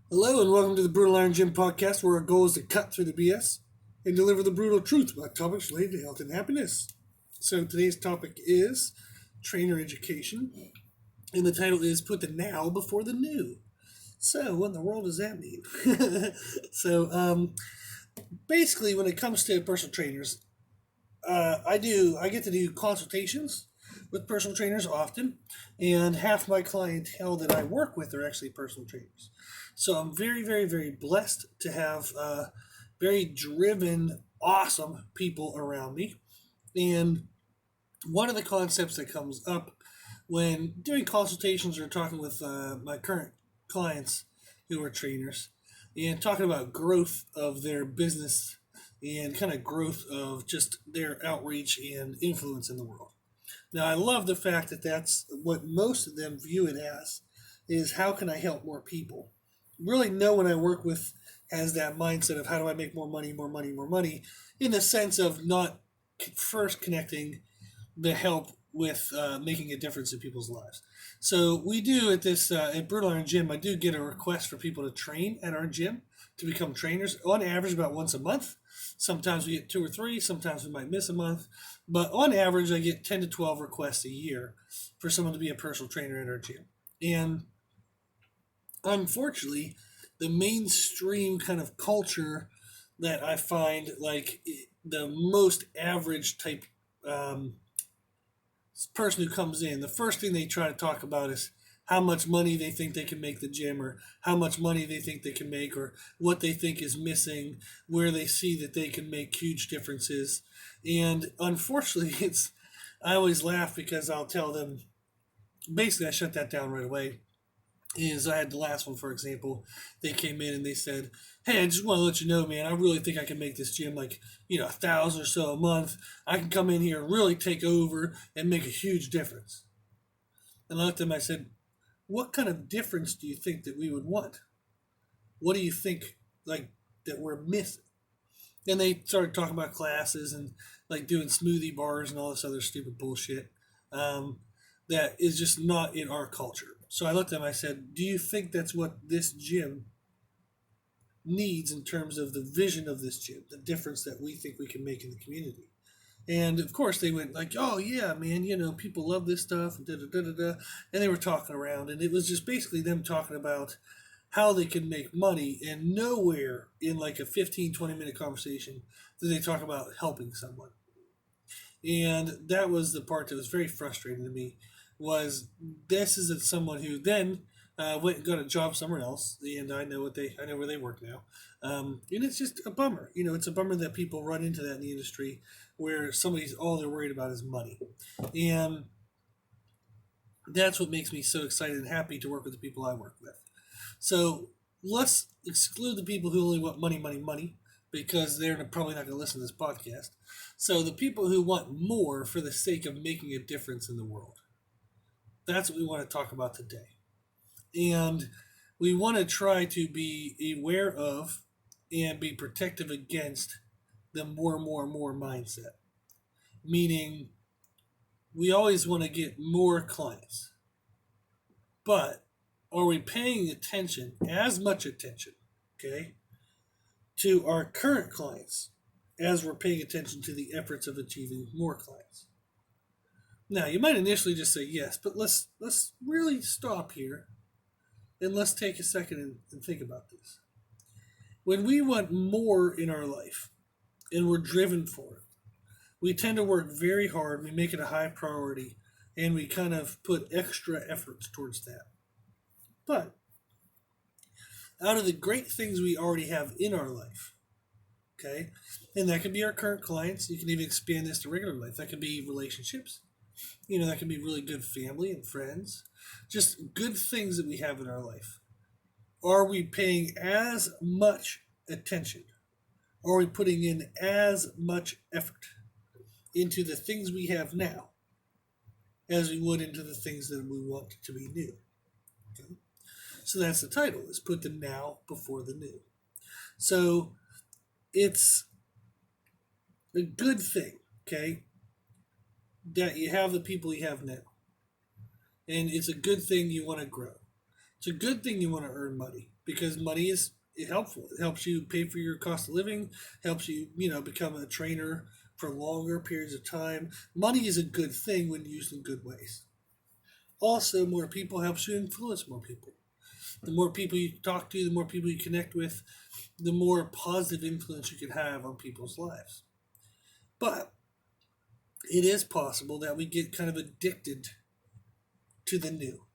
Hello and welcome to the Brutal Iron Gym podcast, where our goal is to cut through the BS and deliver the brutal truth about topics related to health and happiness. So today's topic is trainer education, and the title is "Put the Now Before the New." So what in the world does that mean? Basically, when it comes to personal trainers, I get to do consultations with personal trainers often, and half my clientele that I work with are actually personal trainers. So I'm very, very, very blessed to have very driven, awesome people around me. And one of the concepts that comes up when doing consultations or talking with my current clients who are trainers and talking about growth of their business and kind of growth of just their outreach and influence in the world. Now, I love the fact that that's what most of them view it as, is how can I help more people? Really, no one I work with has that mindset of how do I make more money, more money, more money, in the sense of not first connecting the help with making a difference in people's lives. So we do at this at Brutal Iron Gym. I do get a request for people to train at our gym to become trainers. On average, about once a month. Sometimes we get two or three. Sometimes we might miss a month, but on average, I get 10 to 12 requests a year for someone to be a personal trainer at our gym. And unfortunately, the mainstream kind of culture that I find like the most average type um, person who comes in, the first thing they try to talk about is how much money they think they can make the gym, or how much money they think they can make, or what they think is missing, where they see that they can make huge differences. And unfortunately, I always laugh because I'll tell them, basically, I shut that down right away. Is I had the last one, for example. They came in and they said, "Hey, I just want to let you know, man. I really think I can make this gym like 1,000 or so a month. I can come in here and really take over and make a huge difference." And I looked at them. I said, "What kind of difference do you think that we would want? What do you think like that we're missing?" And they started talking about classes and like doing smoothie bars and all this other stupid bullshit um, that is just not in our culture. So I looked at them. I said, "Do you think that's what this gym needs in terms of the vision of this gym, the difference that we think we can make in the community?" And of course, they went like, "Oh yeah, man, people love this stuff," and da da da da da. And they were talking around, and it was just basically them talking about how they can make money, and nowhere in like a 15-20 minute conversation did they talk about helping someone. And that was the part that was very frustrating to me. Was this is someone who then went and got a job somewhere else, and I know where they work now, and it's just a bummer. It's a bummer that people run into that in the industry, where somebody's all they're worried about is money, and that's what makes me so excited and happy to work with the people I work with. So let's exclude the people who only want money, money, money, because they're probably not going to listen to this podcast. So the people who want more for the sake of making a difference in the world. That's what we want to talk about today. And we want to try to be aware of and be protective against the more, more, more mindset. Meaning, we always want to get more clients. But are we paying attention, as much attention, okay, to our current clients as we're paying attention to the efforts of achieving more clients? Now, you might initially just say yes, but let's really stop here and let's take a second and think about this. When we want more in our life and we're driven for it, we tend to work very hard, we make it a high priority, and we kind of put extra efforts towards that. But out of the great things we already have in our life, okay, and that can be our current clients, you can even expand this to regular life. That can be relationships, that can be really good family and friends, just good things that we have in our life. Are we paying as much attention? Are we putting in as much effort into the things we have now as we would into the things that we want to be new? Okay? So that's the title, is put the now before the new. So it's a good thing, okay, that you have the people you have now. And it's a good thing you want to grow. It's a good thing you want to earn money because money is helpful. It helps you pay for your cost of living, helps you, become a trainer for longer periods of time. Money is a good thing when used in good ways. Also, more people helps you influence more people. The more people you talk to, the more people you connect with, the more positive influence you can have on people's lives. But it is possible that we get kind of addicted to the new.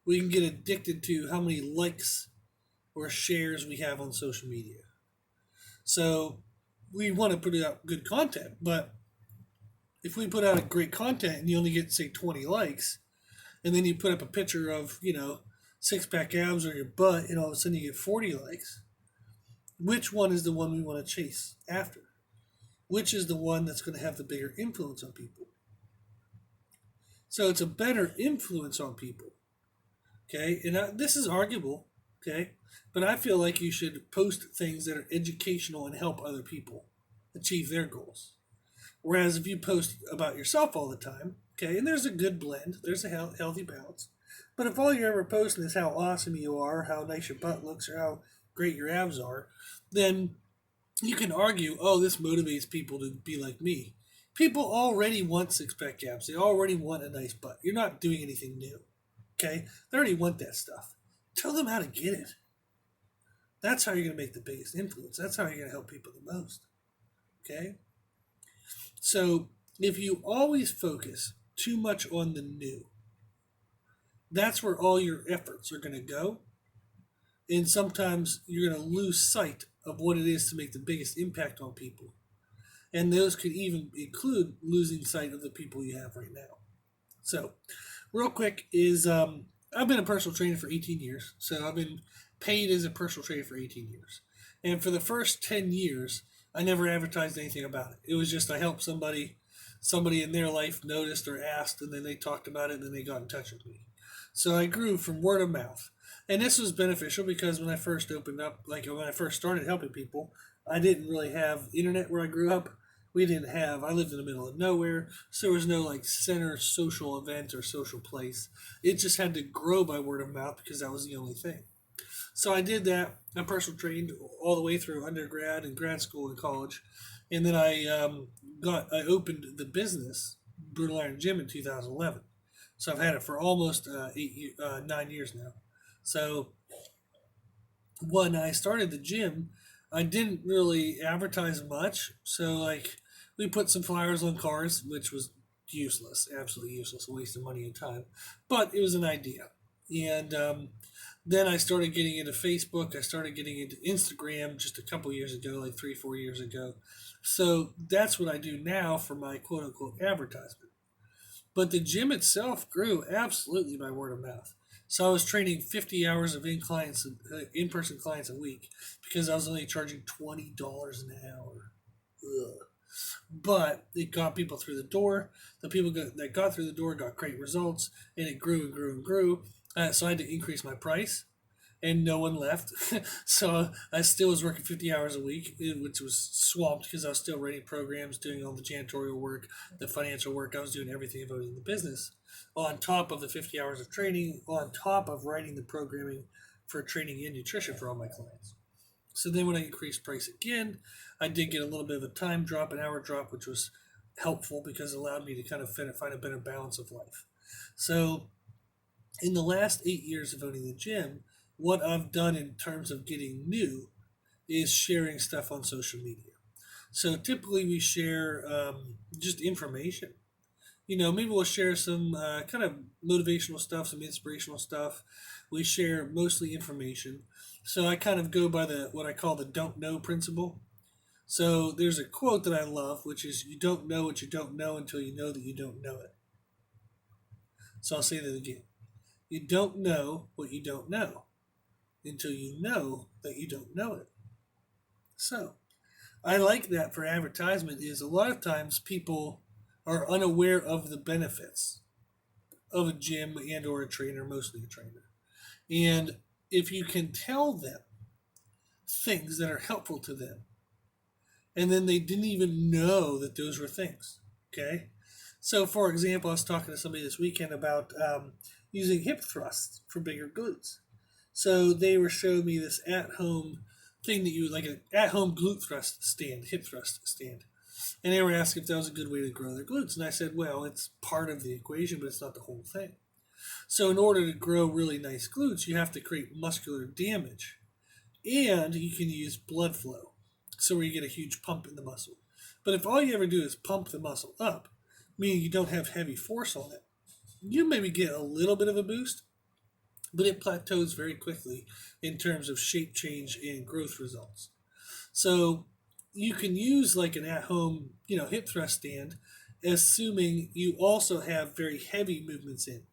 We can get addicted to how many likes or shares we have on social media. So we want to put out good content, but if we put out a great content and you only get, say, 20 likes, and then you put up a picture of, six pack abs or your butt, and all of a sudden you get 40 likes, which one is the one we want to chase after? Which is the one that's going to have the bigger influence on people? So it's a better influence on people. Okay. And this is arguable. Okay. But I feel like you should post things that are educational and help other people achieve their goals. Whereas if you post about yourself all the time, okay, and there's a good blend, there's a healthy balance. But if all you're ever posting is how awesome you are, how nice your butt looks, or how great your abs are, then you can argue, oh, this motivates people to be like me. People already want six pack abs. They already want a nice butt. You're not doing anything new. Okay? They already want that stuff. Tell them how to get it. That's how you're going to make the biggest influence. That's how you're going to help people the most. Okay? So if you always focus too much on the new, that's where all your efforts are going to go. And sometimes you're going to lose sight of what it is to make the biggest impact on people. And those could even include losing sight of the people you have right now. So, real quick is I've been a personal trainer for 18 years. So I've been paid as a personal trainer for 18 years. And for the first 10 years, I never advertised anything about it. It was just I helped somebody in their life noticed or asked, and then they talked about it, and then they got in touch with me. So I grew from word of mouth. And this was beneficial because when I first opened up, like when I first started helping people, I didn't really have internet where I grew up. I lived in the middle of nowhere, so there was no like center social event or social place. It just had to grow by word of mouth because that was the only thing. So I did that. I personal trained all the way through undergrad and grad school and college, and then I opened the business Brutal Iron Gym in 2011. So I've had it for almost 9 years now. So when I started the gym, I didn't really advertise much. So like we put some flyers on cars, which was useless, absolutely useless, a waste of money and time. But it was an idea, and then I started getting into Facebook. I started getting into Instagram just a couple years ago, like 3, 4 years ago. So that's what I do now for my quote unquote advertisement. But the gym itself grew absolutely by word of mouth. So I was training 50 hours of in-person clients a week because I was only charging $20 an hour. Ugh. But it got people through the door. The people that got through the door got great results, and it grew and grew and grew. So I had to increase my price, and no one left. So I still was working 50 hours a week, which was swamped because I was still writing programs, doing all the janitorial work, the financial work. I was doing everything about in the business on top of the 50 hours of training, on top of writing the programming for training and nutrition for all my clients. So then when I increased price again, I did get a little bit of a time drop, an hour drop, which was helpful because it allowed me to kind of find a better balance of life. So in the last 8 years of owning the gym, what I've done in terms of getting new is sharing stuff on social media. So typically we share just information. Maybe we'll share some kind of motivational stuff, some inspirational stuff. We share mostly information. So I kind of go by what I call the don't know principle. So there's a quote that I love, which is you don't know what you don't know until you know that you don't know it. So I'll say that again. You don't know what you don't know until you know that you don't know it. So I like that for advertisement is a lot of times people are unaware of the benefits of a gym and or a trainer, mostly a trainer. And if you can tell them things that are helpful to them, and then they didn't even know that those were things, okay? So, for example, I was talking to somebody this weekend about using hip thrusts for bigger glutes. So they were showing me this at-home thing that you would like an at-home glute thrust stand, hip thrust stand. And they were asking if that was a good way to grow their glutes. And I said, well, it's part of the equation, but it's not the whole thing. So in order to grow really nice glutes, you have to create muscular damage. And you can use blood flow. So where you get a huge pump in the muscle. But if all you ever do is pump the muscle up, meaning you don't have heavy force on it, you maybe get a little bit of a boost, but it plateaus very quickly in terms of shape change and growth results. So you can use like an at-home, hip thrust stand, assuming you also have very heavy movements in.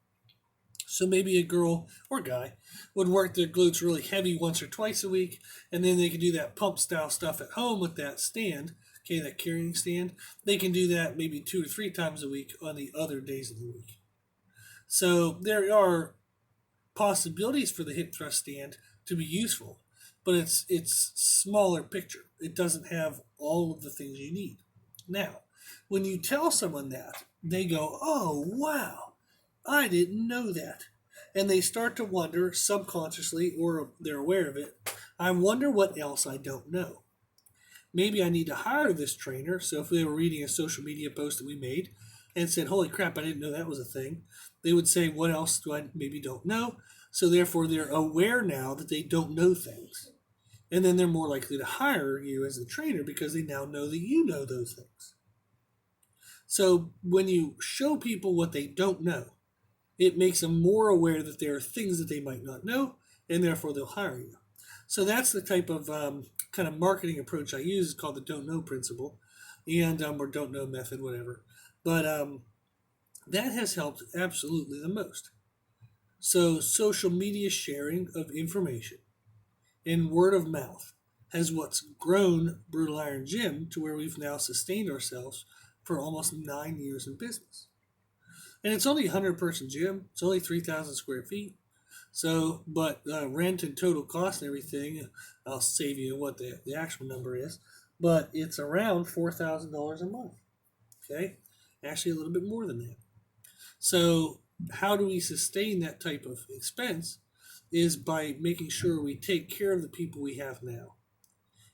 So maybe a girl or guy would work their glutes really heavy once or twice a week, and then they can do that pump style stuff at home with that stand, okay, that carrying stand. They can do that maybe 2 or 3 times a week on the other days of the week. So there are possibilities for the hip thrust stand to be useful, but it's smaller picture. It doesn't have all of the things you need. Now, when you tell someone that, they go, "Oh, wow, I didn't know that." And they start to wonder subconsciously, or they're aware of it, I wonder what else I don't know. Maybe I need to hire this trainer. So if they were reading a social media post that we made and said, "Holy crap, I didn't know that was a thing," they would say, "What else do I maybe don't know?" So therefore, they're aware now that they don't know things. And then they're more likely to hire you as a trainer because they now know that you know those things. So when you show people what they don't know, it makes them more aware that there are things that they might not know, and therefore they'll hire you. So that's the type of kind of marketing approach I use. It's called the don't know principle, and or don't know method, whatever. But that has helped absolutely the most. So social media sharing of information and word of mouth has what's grown Brutal Iron Gym to where we've now sustained ourselves for almost 9 years in business. And it's only a 100-person gym. It's only 3,000 square feet. So, but rent and total cost and everything, I'll save you what the actual number is, but it's around $4,000 a month. Okay, actually a little bit more than that. So, how do we sustain that type of expense? Is by making sure we take care of the people we have now,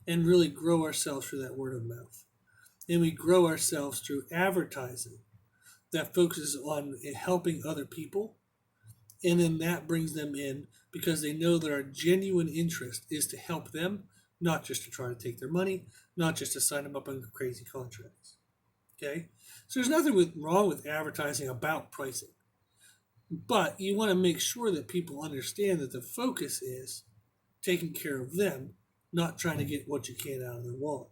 and really grow ourselves through that word of mouth, and we grow ourselves through advertising that focuses on helping other people. And then that brings them in because they know that our genuine interest is to help them, not just to try to take their money, not just to sign them up on crazy contracts. Okay? So there's nothing wrong with advertising about pricing. But you want to make sure that people understand that the focus is taking care of them, not trying to get what you can out of their wallet.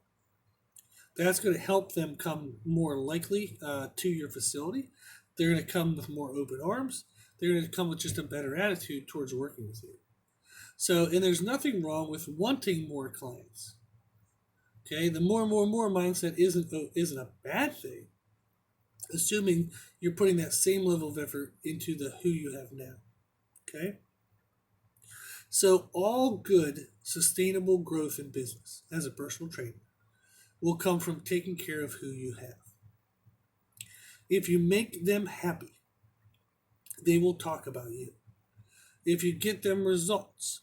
That's going to help them come more likely to your facility. They're going to come with more open arms. They're going to come with just a better attitude towards working with you. So, and there's nothing wrong with wanting more clients. Okay, the more mindset isn't a bad thing, assuming you're putting that same level of effort into the who you have now. Okay, so all good, sustainable growth in business as a personal trainer will come from taking care of who you have. If you make them happy, they will talk about you. If you get them results,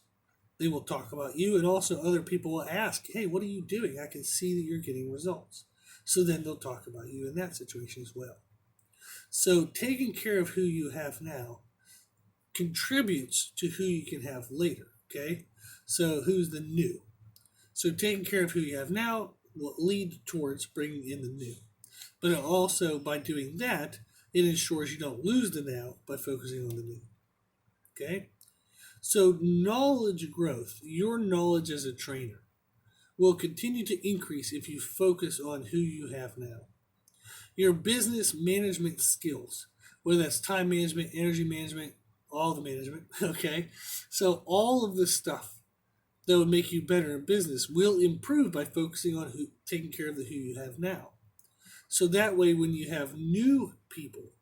they will talk about you, and also other people will ask, "Hey, what are you doing? I can see that you're getting results." So then they'll talk about you in that situation as well. So taking care of who you have now contributes to who you can have later, okay? So who's the new? So taking care of who you have now will lead towards bringing in the new. But it also, by doing that, it ensures you don't lose the now by focusing on the new. Okay? So knowledge growth, your knowledge as a trainer, will continue to increase if you focus on who you have now. Your business management skills, whether that's time management, energy management, all the management, okay? So all of this stuff that would make you better in business will improve by focusing on taking care of the who you have now. So that way, when you have new people,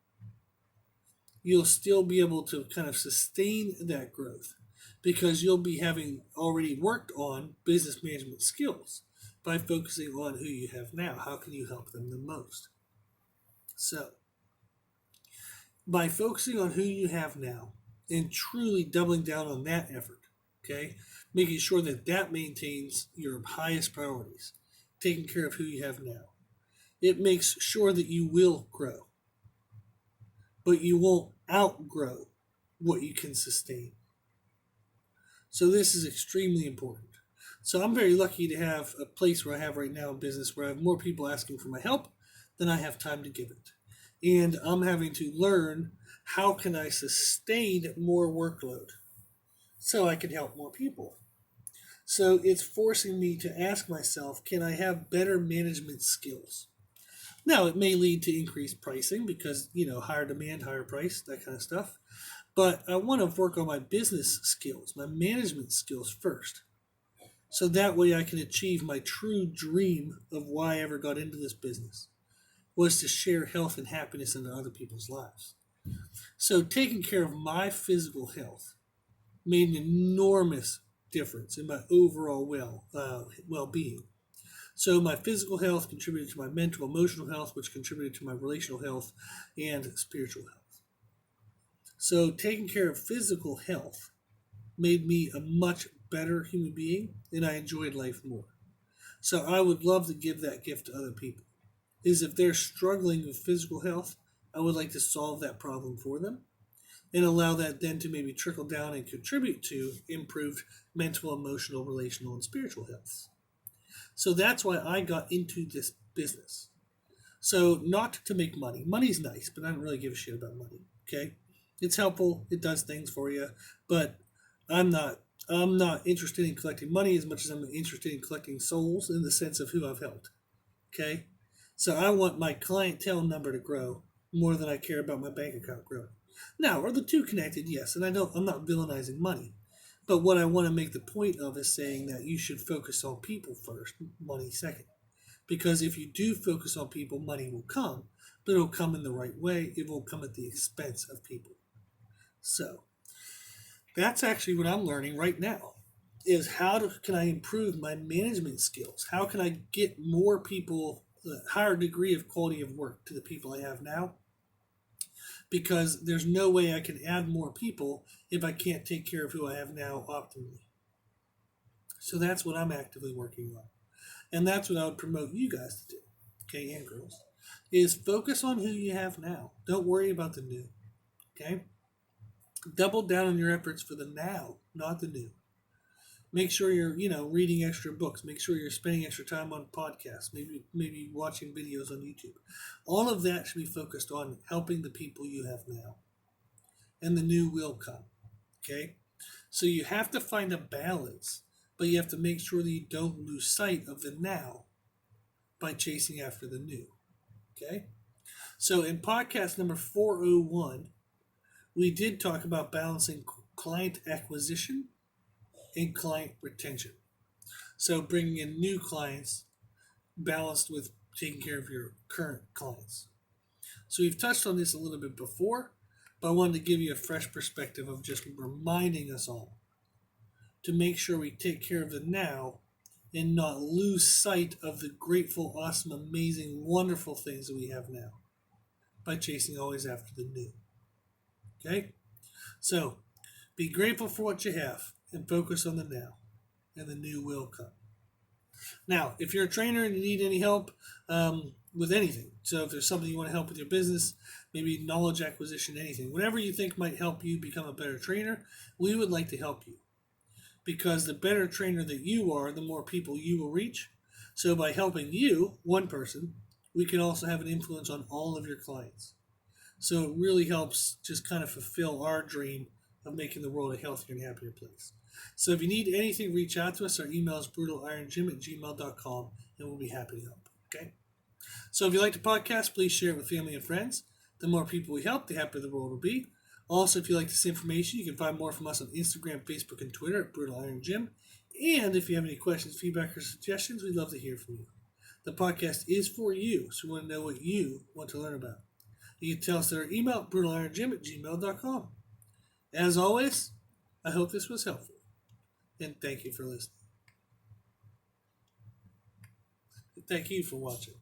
you'll still be able to kind of sustain that growth because you'll be having already worked on business management skills by focusing on who you have now. How can you help them the most? So By focusing on who you have now and truly doubling down on that effort, okay, making sure that that maintains your highest priorities, taking care of who you have now, it makes sure that you will grow, but you won't outgrow what you can sustain. So this is extremely important. So I'm very lucky to have a place where I have right now in business where I have more people asking for my help than I have time to give it. And I'm having to learn how can I sustain more workload so I can help more people. So it's forcing me to ask myself, can I have better management skills? Now, it may lead to increased pricing because, higher demand, higher price, that kind of stuff. But I want to work on my business skills, my management skills first. So that way I can achieve my true dream of why I ever got into this business was to share health and happiness into other people's lives. So taking care of my physical health made an enormous difference in my overall well-being. So my physical health contributed to my mental, emotional health, which contributed to my relational health and spiritual health. So taking care of physical health made me a much better human being and I enjoyed life more. So I would love to give that gift to other people. Is if they're struggling with physical health, I would like to solve that problem for them and allow that then to maybe trickle down and contribute to improved mental, emotional, relational, and spiritual health. So that's why I got into this business. So not to make money. Money's nice, but I don't really give a shit about money. Okay? It's helpful, it does things for you, but I'm not interested in collecting money as much as I'm interested in collecting souls in the sense of who I've helped. Okay? So I want my clientele number to grow more than I care about my bank account growing. Now, are the two connected? Yes, and I'm not villainizing money. But what I want to make the point of is saying that you should focus on people first, money second. Because if you do focus on people, money will come, but it'll come in the right way. It won't come at the expense of people. So that's actually what I'm learning right now is can I improve my management skills? How can I get more people, a higher degree of quality of work to the people I have now? Because there's no way I can add more people if I can't take care of who I have now optimally. So that's what I'm actively working on. And that's what I would promote you guys to do, okay, and girls, is focus on who you have now. Don't worry about the new, okay? Double down on your efforts for the now, not the new. Make sure you're, reading extra books. Make sure you're spending extra time on podcasts, maybe watching videos on YouTube. All of that should be focused on helping the people you have now. And the new will come, okay? So you have to find a balance, but you have to make sure that you don't lose sight of the now by chasing after the new, okay? So in podcast number 401, we did talk about balancing client acquisition and client retention. So bringing in new clients balanced with taking care of your current clients. So we've touched on this a little bit before, but I wanted to give you a fresh perspective of just reminding us all to make sure we take care of the now and not lose sight of the grateful, awesome, amazing, wonderful things that we have now by chasing always after the new. Okay? So be grateful for what you have and focus on the now, and the new will come. Now, if you're a trainer and you need any help with anything, so if there's something you want to help with your business, maybe knowledge acquisition, anything, whatever you think might help you become a better trainer, we would like to help you. Because the better trainer that you are, the more people you will reach. So by helping you, one person, we can also have an influence on all of your clients. So it really helps just kind of fulfill our dream of making the world a healthier and happier place. So if you need anything, reach out to us. Our email is brutalirongym@gmail.com, and we'll be happy to help. Okay? So if you like the podcast, please share it with family and friends. The more people we help, the happier the world will be. Also, if you like this information, you can find more from us on Instagram, Facebook, and Twitter at Brutal Iron Gym. And if you have any questions, feedback, or suggestions, we'd love to hear from you. The podcast is for you, so we want to know what you want to learn about. You can tell us at our email, brutalirongym@gmail.com. As always, I hope this was helpful, and thank you for listening. Thank you for watching.